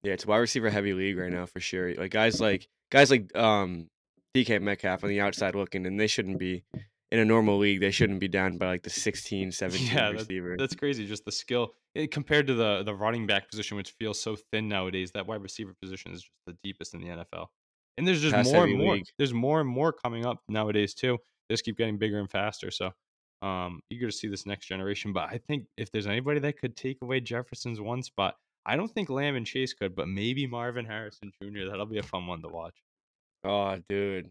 Yeah, it's a wide receiver heavy league right now for sure. Like guys like DK Metcalf on the outside looking, and they shouldn't be in a normal league. They shouldn't be down by like the 16, 17 Yeah, receiver. that's crazy. Just the skill compared to the running back position, which feels so thin nowadays. That wide receiver position is just the deepest in the NFL, and there's just Pass more and heavy more. league. There's more and more coming up nowadays too. They just keep getting bigger and faster. So, eager to see this next generation. But I think if there's anybody that could take away Jefferson's one spot, I don't think Lamb and Chase could, but maybe Marvin Harrison Jr. That'll be a fun one to watch. Oh, dude,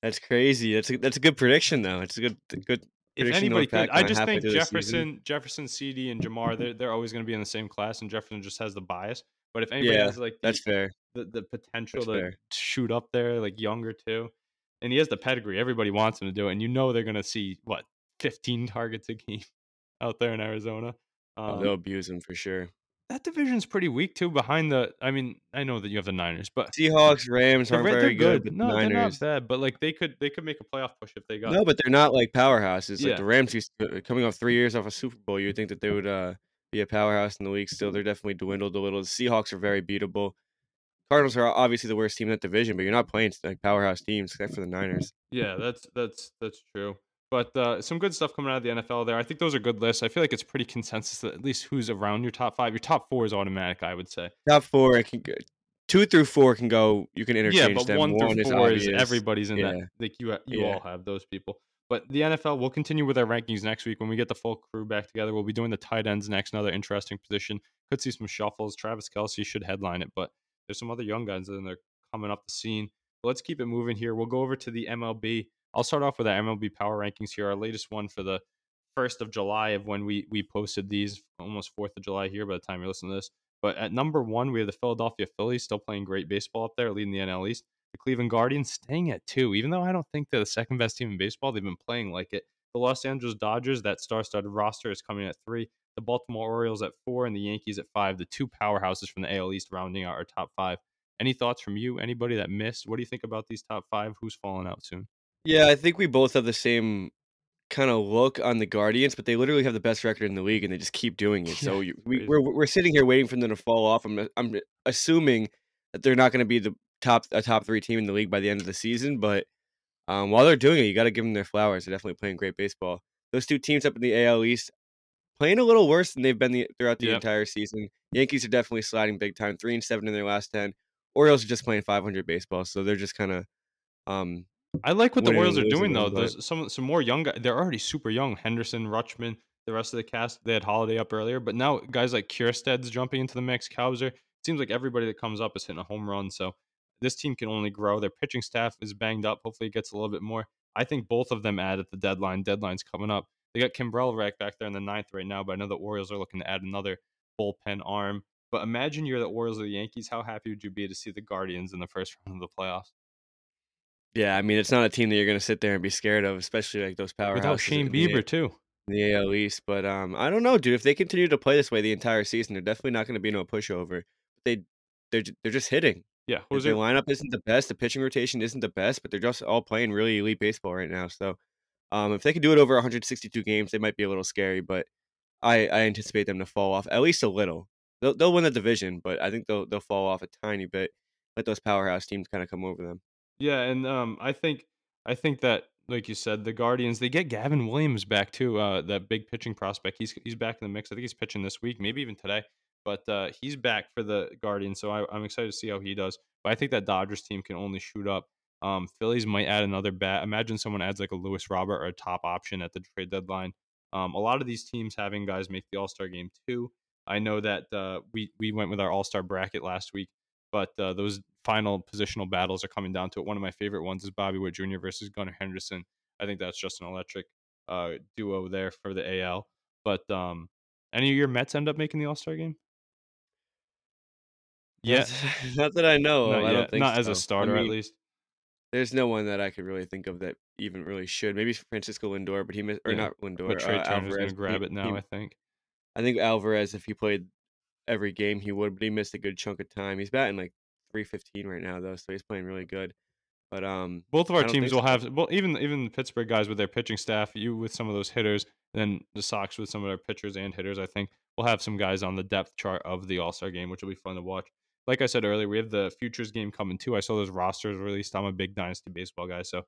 that's crazy. That's a good prediction though. It's a good If prediction to anybody look could, back I on just halfway think through the season. Jefferson, CD, and Jamar, they're always going to be in the same class, and Jefferson just has the bias. But if anybody Yeah, has like that's fair. the potential That's to fair. shoot up there, like younger too, and he has the pedigree, everybody wants him to do it, and you know they're going to see what 15 targets a game out there in Arizona. Oh, Um, they'll abuse him for sure. that division's pretty weak too. Behind the, I mean, I know that you have the Niners, but Seahawks, Rams aren't they're very good, good. but the No, they're not Niners. bad, but like they could make a playoff push if they got No, but they're not like powerhouses. Like yeah. the Rams used to, coming off 3 years off a Super Bowl, you'd think that they would be a powerhouse in the league still. They're definitely dwindled a little. The Seahawks are very beatable. Cardinals are obviously the worst team in that division, but you're not playing like powerhouse teams except for the Niners. Yeah, that's true. But some good stuff coming out of the NFL there. I think those are good lists. I feel like it's pretty consensus that at least who's around your top 5. Your top 4 is automatic, I would say. Top 4, it can go, 2 through 4 can go. You can Yeah, interchange but them. 1 through 1 is 4 is obvious. everybody's in that. Yeah, Like you yeah. all have those people. But the NFL, we'll continue with our rankings next week when we get the full crew back together. We'll be doing the tight ends next, another interesting position. Could see some shuffles. Travis Kelce should headline it, but there's some other young guys that are coming up the scene. Let's keep it moving here. We'll go over to the MLB. I'll start off with our MLB power rankings here. Our latest one for the 1st of July of when we posted these, almost 4th of July here by the time you listen to this. But at number 1, we have the Philadelphia Phillies still playing great baseball up there, leading the NL East. The Cleveland Guardians staying at 2, even though I don't think they're the second best team in baseball. They've been playing like it. The Los Angeles Dodgers, that star-studded roster, is coming at 3. The Baltimore Orioles at 4 and the Yankees at 5. The two powerhouses from the AL East rounding out our top 5. Any thoughts from you? Anybody that missed? What do you think about these top 5? Who's falling out soon? Yeah, I think we both have the same kind of look on the Guardians, but they literally have the best record in the league, and they just keep doing it. Yeah, So crazy. we're sitting here waiting for them to fall off. I'm assuming that they're not going to be a top 3 team in the league by the end of the season. But while they're doing it, you got to give them their flowers. They're definitely playing great baseball. Those 2 teams up in the AL East playing a little worse than they've been throughout the Yep. entire season. Yankees are definitely sliding big time, 3-7 in their last 10. Orioles are just playing 500 baseball, so they're just kind of um, I like what the winning Orioles and are losing doing them. though. But There's some more young guys. They're already super young. Henderson, Rutschman, the rest of the cast. They had Holiday up earlier, but now guys like Kiersted's jumping into the mix. Cowser. Seems like everybody that comes up is hitting a home run. So this team can only grow. Their pitching staff is banged up. Hopefully, it gets a little bit more. I think both of them add at the deadline. Deadline's coming up. They got Kimbrel right back there in the ninth right now, but I know the Orioles are looking to add another bullpen arm. But imagine you're the Orioles or the Yankees. How happy would you be to see the Guardians in the first round of the playoffs yeah, I mean, it's not a team that you're going to sit there and be scared of, especially like those without powerhouses Shane Bieber too? in the AL East. But I don't know, dude. If they continue to play this way the entire season, they're definitely not going to be no pushover. They they're just hitting. Yeah, If who's their it? lineup isn't the best, the pitching rotation isn't the best, but they're just all playing really elite baseball right now. So if they could do it over 162 games, they might be a little scary. But I anticipate them to fall off at least a little. They'll win the division, but I think they'll fall off a tiny bit. Let those powerhouse teams kind of come over them. Yeah, and I think that like you said, the Guardians they get Gavin Williams back too. That big pitching prospect. He's back in the mix. I think he's pitching this week, maybe even today. But he's back for the Guardians, so I'm excited to see how he does. But I think that Dodgers team can only shoot up. Phillies might add another bat. Imagine someone adds like a Lewis Robert or a top option at the trade deadline. A lot of these teams having guys make the All Star game too. I know that we went with our All Star bracket last week, but those final positional battles are coming down to it. One of my favorite ones is Bobby Witt Jr. versus Gunnar Henderson. I think that's just an electric duo there for the AL. But any of your Mets end up making the All Star game? Not Yeah, not that I know of. not I don't yet. think Not as a so. I starter, at mean, least. there's no one that I could really think of that even really should. Maybe Francisco Lindor, but he missed, or Yeah, not but Lindor, Trey Turner's Alvarez. gonna grab it now. He I think. I think Alvarez, if he played every game, he would, but he missed a good chunk of time. He's batting like 315 right now, though, so he's playing really good. But Both of our I don't teams think will so. have well, even the Pittsburgh guys with their pitching staff, you with some of those hitters, then the Sox with some of their pitchers and hitters. I think we'll have some guys on the depth chart of the All Star game, which will be fun to watch. Like I said earlier, we have the futures game coming too. I saw those rosters released. I'm a big dynasty baseball guy, so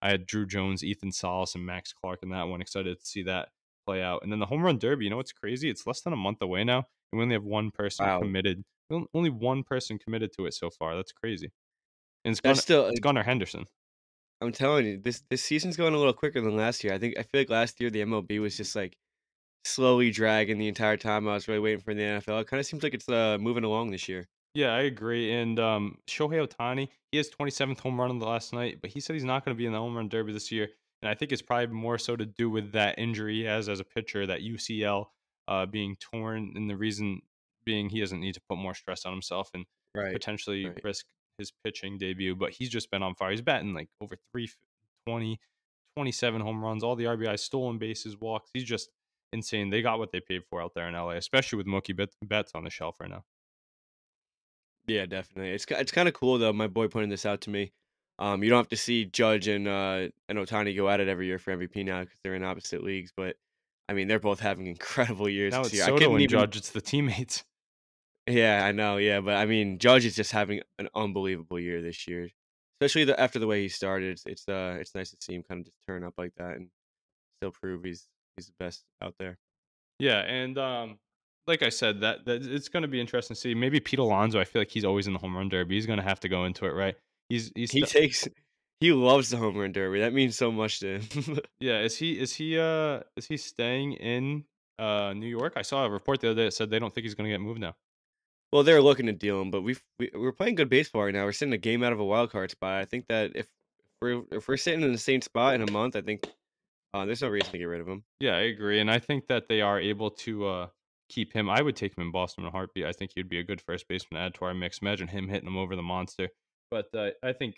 I had Drew Jones, Ethan Salas, and Max Clark in that one. Excited to see that play out. And then the home run derby. You know what's crazy? It's less than a month away now, and we only have one person Wow, committed. Only one person committed to it so far. That's crazy. And that's still. It's Gunnar Henderson. I'm telling you, this season's going a little quicker than last year. I feel like last year the MLB was just like slowly dragging the entire time I was really waiting for the NFL. It kind of seems like it's moving along this year. Yeah, I agree. And Shohei Ohtani, he has 27th home run in the last night, but he said he's not going to be in the home run derby this year. And I think it's probably more so to do with that injury he has as a pitcher, that UCL being torn, and the reason being he doesn't need to put more stress on himself and Right, potentially right. risk his pitching debut. But he's just been on fire. He's batting like over 320, 27 home runs, all the RBIs, stolen bases, walks. He's just insane. They got what they paid for out there in LA, especially with Betts on the shelf right now. Yeah, definitely. It's kind of cool though. My boy pointed this out to me. You don't have to see Judge and Otani go at it every year for MVP now because they're in opposite leagues. But I mean, they're both having incredible years Now this it's year. I Soto couldn't and even. Judge. It's the teammates. Yeah, I know. Yeah, but I mean, Judge is just having an unbelievable year this year, especially after the way he started. It's nice to see him kind of just turn up like that and still prove he's the best out there. Yeah, and like I said, that it's going to be interesting to see. Maybe Pete Alonso. I feel like he's always in the home run derby. He's going to have to go into it, right? He's He still. takes he loves the home run derby. That means so much to him. Yeah, is he staying in New York? I saw a report the other day that said they don't think he's going to get moved now. Well, they're looking to deal him, but we're playing good baseball right now. We're sitting a game out of a wild card spot. I think that if we're sitting in the same spot in a month, I think there's no reason to get rid of him. Yeah, I agree, and I think that they are able to keep him. I would take him in Boston in a heartbeat. I think he'd be a good first baseman to add to our mix. Imagine him hitting him over the monster. But I think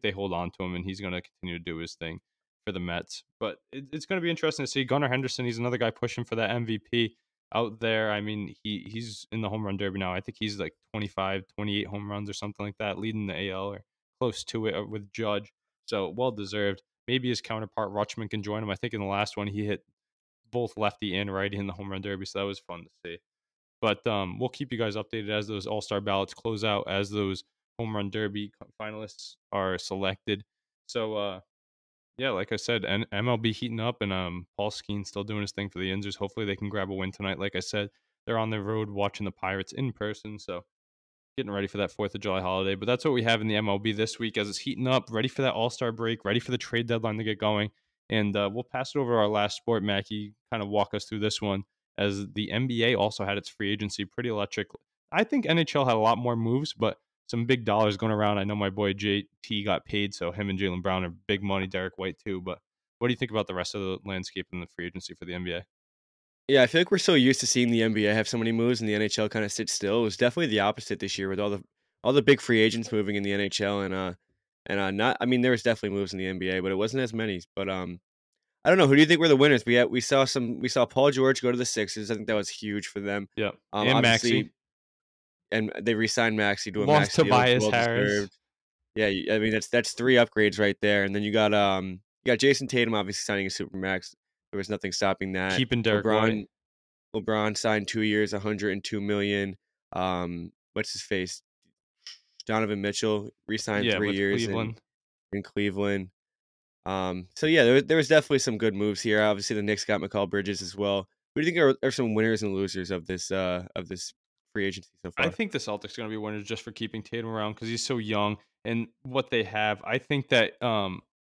they hold on to him, and he's going to continue to do his thing for the Mets. But it's going to be interesting to see Gunnar Henderson. He's another guy pushing for that MVP out there. I mean, he's in the home run derby now. I think he's like 25, 28 home runs or something like that, leading the AL or close to it with Judge. So well deserved. maybe his counterpart Rutschman can join him. I think in the last one he hit both lefty and righty in the home run derby, so that was fun to see. But we'll keep you guys updated as those all-star ballots close out, as those home run derby finalists are selected. So yeah, like I said, MLB heating up, and Paul Skeen still doing his thing for the Yinzers. Hopefully they can grab a win tonight. Like I said, they're on the road watching the Pirates in person, so getting ready for that 4th of July holiday. But that's what we have in the MLB this week as it's heating up, ready for that All-Star break, ready for the trade deadline to get going. And we'll pass it over to our last sport, Mackie, kind of walk us through this one, as the NBA also had its free agency, pretty electric. I think NHL had a lot more moves, but some big dollars going around. I know my boy JT got paid, so him and Jaylen Brown are big money, Derek White too. But what do you think about the rest of the landscape in the free agency for the NBA? Yeah, I feel like we're so used to seeing the NBA have so many moves and the NHL kind of sit still. It was definitely the opposite this year with all the big free agents moving in the NHL and not I mean there was definitely moves in the NBA, but it wasn't as many. But I don't know, who do you think were the winners? We saw Paul George go to the Sixers. I think that was huge for them. Yeah, and Maxi Obviously, and they re-signed Maxi to a lost max deal. It's Tobias well Harris, deserved. Yeah, I mean that's 3 upgrades right there. And then you got Jason Tatum obviously signing a supermax. There was nothing stopping that. keeping Derek White. LeBron signed 2 years, 102 million. What's his face? Donovan Mitchell re-signed Yeah, 3 with years in Cleveland. in Cleveland. So yeah, there was definitely some good moves here. Obviously, the Knicks got McCall Bridges as well. Who do you think are some winners and losers of this free agency so I far? think the Celtics are going to be winners just for keeping Tatum around because he's so young and what they have. I think that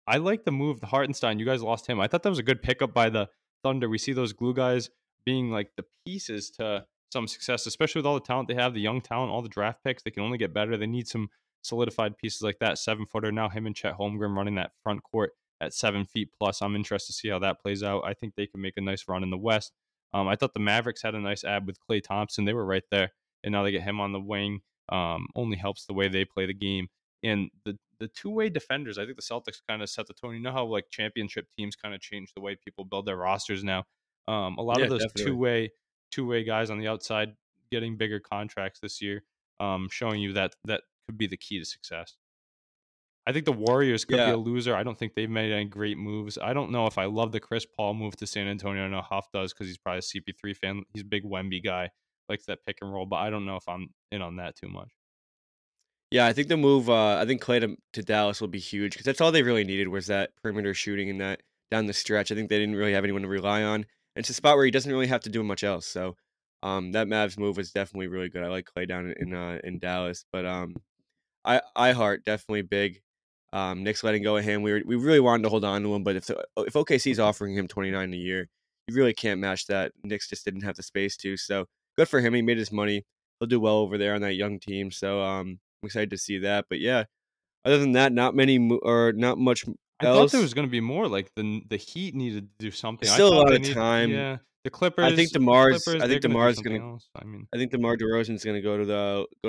I like the move, the Hartenstein. You guys lost him. I thought that was a good pickup by the Thunder. We see those glue guys being like the pieces to some success, especially with all the talent they have, the young talent, all the draft picks. They can only get better. They need some solidified pieces like that. 7-footer now, him and Chet Holmgren running that front court at 7 feet plus. I'm interested to see how that plays out. I think they can make a nice run in the West. I thought the Mavericks had a nice ad with Klay Thompson. They were right there, and now they get him on the wing. Only helps the way they play the game. And the two-way defenders, I think the Celtics kind of set the tone. You know how like championship teams kind of change the way people build their rosters now. A lot of Yeah, those definitely. two-way guys on the outside getting bigger contracts this year, showing you that could be the key to success. I think the Warriors could be Yeah, a loser. I don't think they've made any great moves. I don't know if I love the Chris Paul move to San Antonio. I know Huff does because he's probably a CP3 fan. He's a big Wemby guy, likes that pick and roll, but I don't know if I'm in on that too much. yeah. I think the move. I think Clay to Dallas will be huge because that's all they really needed was that perimeter shooting and that down the stretch. I think they didn't really have anyone to rely on. And it's a spot where he doesn't really have to do much else. So, that Mavs move was definitely really good. I like Clay down in Dallas, but I heart definitely big. Knicks letting go of him. We really wanted to hold on to him, but if OKC is offering him 29 a year, you really can't match that. Knicks just didn't have the space to. So good for him. He made his money. He'll do well over there on that young team. So I'm excited to see that. But yeah, other than that, not much I thought there else. was going to be more. Like the Heat needed to do something. There's I still a thought lot they of need, time. yeah. The I think Clippers, Demar's. I they're think going to do Demar's something gonna. else. I mean, I think DeMar DeRozan's gonna go to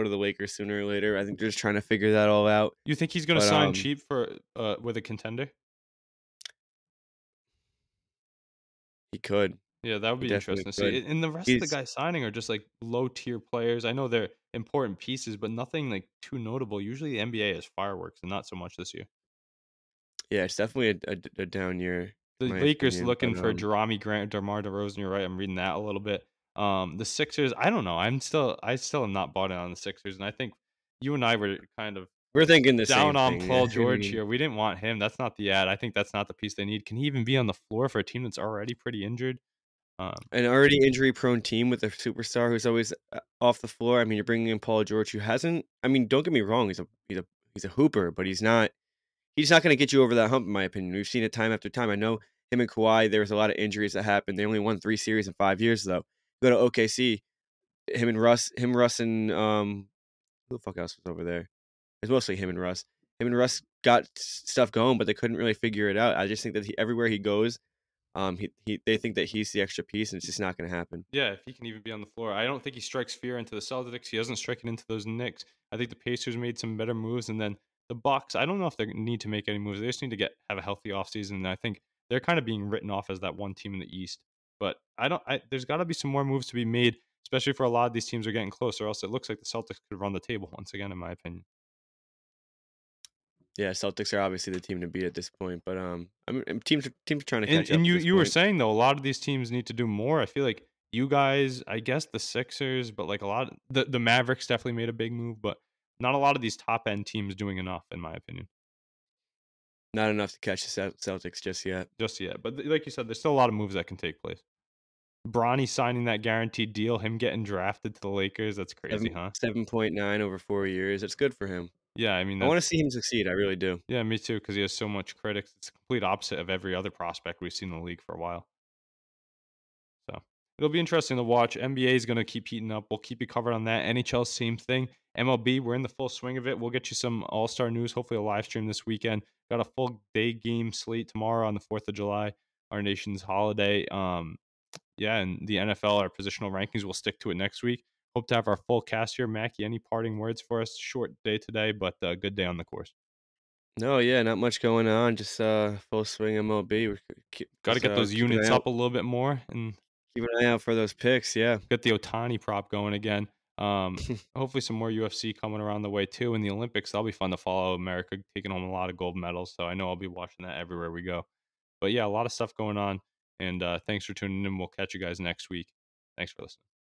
the Lakers sooner or later. I think they're just trying to figure that all out. you think he's going to But sign cheap for with a contender? he could. Yeah, that would He be definitely interesting to see. could. And the rest of the He's guys signing are just like low tier players. I know they're important pieces, but nothing like too notable. Usually the NBA is fireworks, and not so much this year. Yeah, it's definitely a down year, The in my Lakers opinion. looking for Jerami Grant, DeMar DeRozan. You're right. I'm reading that a little bit. The Sixers. I don't know. I still am not bought in on the Sixers, and I think you and I were kind of we're thinking the down same on thing. Yeah, Paul George here. We didn't want him. That's not the ad. I think that's not the piece they need. Can he even be on the floor for a team that's already pretty injured? an already injury-prone team with a superstar who's always off the floor. I mean, you're bringing in Paul George, who hasn't. I mean, don't get me wrong. He's a hooper, but he's not. He's not going to get you over that hump, in my opinion. We've seen it time after time. I know him and Kawhi. There was a lot of injuries that happened. They only won 3 series in 5 years, though. Go to OKC. Russ, and who the fuck else was over there? It's mostly him and Russ. Him and Russ got stuff going, but they couldn't really figure it out. I just think that everywhere he goes, they think that he's the extra piece, and it's just not going to happen. Yeah, if he can even be on the floor. I don't think he strikes fear into the Celtics. He doesn't strike it into those Knicks. I think the Pacers made some better moves, and then the Bucks. I don't know if they need to make any moves. They just need to have a healthy offseason, and I think they're kind of being written off as that one team in the East. But I don't. There's got to be some more moves to be made, especially for a lot of these teams are getting close, or else it looks like the Celtics could run the table once again, in my opinion. Yeah, Celtics are obviously the team to beat at this point, but I mean, teams are trying to catch up And at you this you were point. saying though, a lot of these teams need to do more. I feel like you guys, I guess the Sixers, but like a lot of the Mavericks definitely made a big move, but not a lot of these top end teams doing enough, in my opinion, Not enough to catch the Celtics just yet. just yet. But like you said, there's still a lot of moves that can take place. Bronny signing that guaranteed deal, him getting drafted to the Lakers, that's crazy, huh? 7.9 over 4 years. It's good for him. Yeah, I mean I want to that's see him succeed. I really do. yeah, me too, because he has so much critics. It's the complete opposite of every other prospect we've seen in the league for a while. So it'll be interesting to watch. NBA is going to keep heating up. We'll keep you covered on that. NHL, same thing. MLB, we're in the full swing of it. We'll get you some All Star news. Hopefully, a live stream this weekend. Got a full day game slate tomorrow on the 4th of July, our nation's holiday. Yeah, and the NFL, our positional rankings, we'll stick to it next week. Hope to have our full cast here. Mackie, any parting words for us? Short day today, but a good day on the course. No, yeah, not much going on. Just full swing MLB. Got to get those Keep an units eye out. up a little bit more and Keep an eye out for those picks. Yeah. get the Otani prop going again. Hopefully some more UFC coming around the way too. In the Olympics, that'll be fun to follow. America taking home a lot of gold medals, so I know I'll be watching that everywhere we go. But yeah, a lot of stuff going on. And thanks for tuning in. We'll catch you guys next week. Thanks for listening.